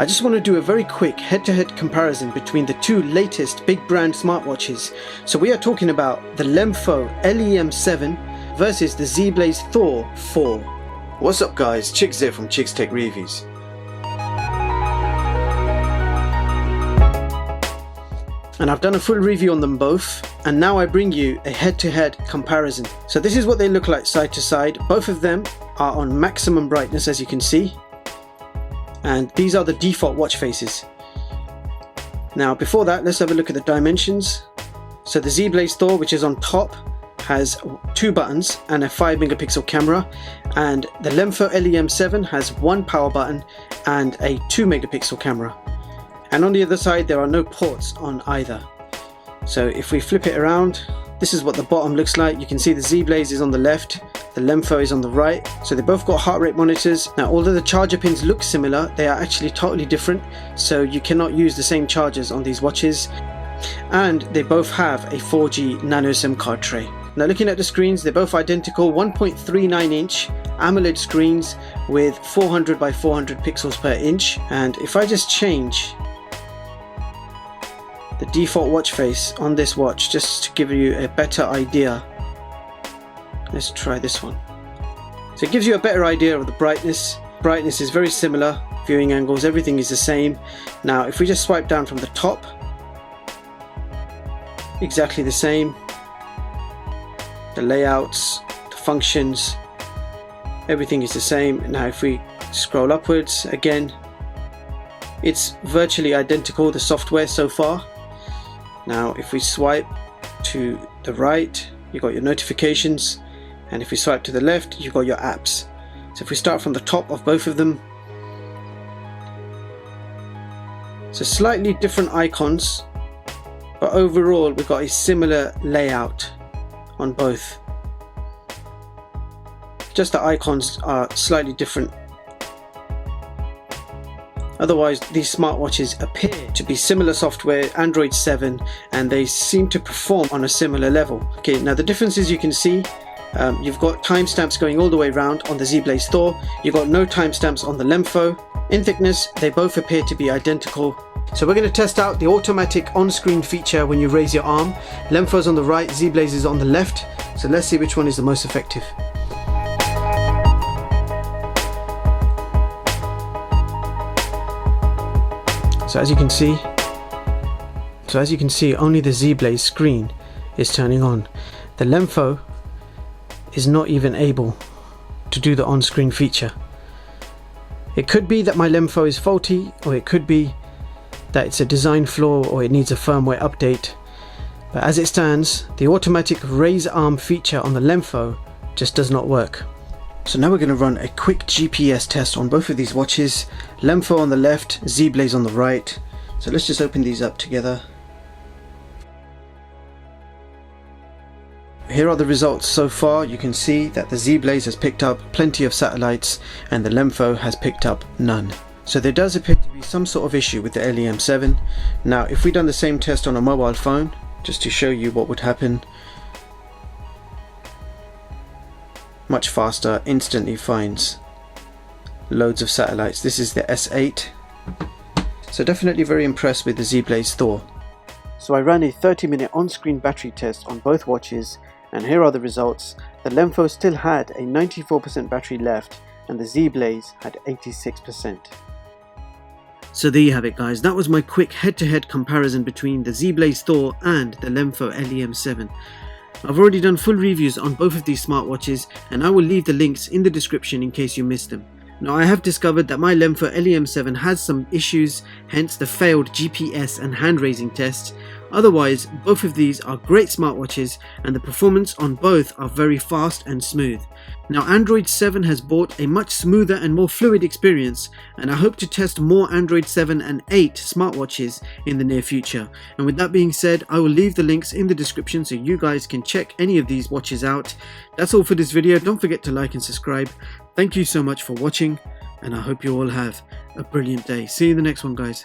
I just want to do a very quick head-to-head comparison between the two latest big brand smartwatches. So we are talking about the LEMFO LEM7 versus the ZEBLAZE THOR 4. What's up guys, Chicks here from Chicks Tech Reviews. And I've done a full review on them both, and now I bring you a head-to-head comparison. So this is what they look like side to side. Both of them are on maximum brightness, as you can see. And these are the default watch faces. Now before that, let's have a look at the dimensions. So the ZEBLAZE THOR, which is on top, has 2 buttons and a 5 megapixel camera, and the LEMFO LEM7 has 1 power button and a 2 megapixel camera. And on the other side there are no ports on either. So if we flip it around, this is what the bottom looks like. You can see the ZEBLAZE is on the left, the LEMFO is on the right. So they both got heart rate monitors. Now although the charger pins look similar, they are actually totally different, so you cannot use the same chargers on these watches. And they both have a 4G nano SIM card tray. Now looking at the screens, they're both identical 1.39 inch AMOLED screens with 400 by 400 pixels per inch. And if I just change the default watch face on this watch, just to give you a better idea, let's try this one. So it gives you a better idea of the brightness. Brightness is very similar, viewing angles, everything is the same. Now if we just swipe down from the top, exactly the same. The layouts, the functions, everything is the same. Now if we scroll upwards again, it's virtually identical, the software so far. Now if we swipe to the right, you've got your notifications, and if we swipe to the left, you've got your apps. So if we start from the top of both of them, so slightly different icons, but overall we've got a similar layout on both. Just the icons are slightly different. Otherwise these smartwatches appear to be similar software, Android 7, and they seem to perform on a similar level. Okay, now the differences you can see, you've got timestamps going all the way around on the ZEBLAZE THOR. You've got no timestamps on the LEMFO. In thickness, they both appear to be identical. So we're going to test out the automatic on-screen feature when you raise your arm. LEMFO's on the right, ZEBLAZE is on the left. So let's see which one is the most effective. So as you can see, only the ZEBLAZE screen is turning on. The LEMFO is not even able to do the on-screen feature. It could be that my LEMFO is faulty, or it could be that it's a design flaw or it needs a firmware update. But as it stands, the automatic raise arm feature on the LEMFO just does not work. So now we're going to run a quick GPS test on both of these watches. LEMFO on the left, ZEBLAZE on the right. So let's just open these up together. Here are the results so far. You can see that the ZEBLAZE has picked up plenty of satellites and the LEMFO has picked up none. So there does appear to be some sort of issue with the LEM7. Now if we done the same test on a mobile phone, just to show you what would happen, much faster, instantly finds loads of satellites. This is the S8. So definitely very impressed with the ZEBLAZE THOR. So I ran a 30-minute on-screen battery test on both watches, and here are the results. The LEMFO still had a 94% battery left and the ZEBLAZE had 86%. So there you have it guys, that was my quick head-to-head comparison between the ZEBLAZE THOR and the LEMFO LEM7. I've already done full reviews on both of these smartwatches, and I will leave the links in the description in case you missed them. Now I have discovered that my LEMFO LEM7 has some issues, hence the failed GPS and hand raising tests. Otherwise, both of these are great smartwatches and the performance on both are very fast and smooth. Now Android 7 has brought a much smoother and more fluid experience, and I hope to test more Android 7 and 8 smartwatches in the near future. And with that being said, I will leave the links in the description so you guys can check any of these watches out. That's all for this video. Don't forget to like and subscribe. Thank you so much for watching, and I hope you all have a brilliant day. See you in the next one guys.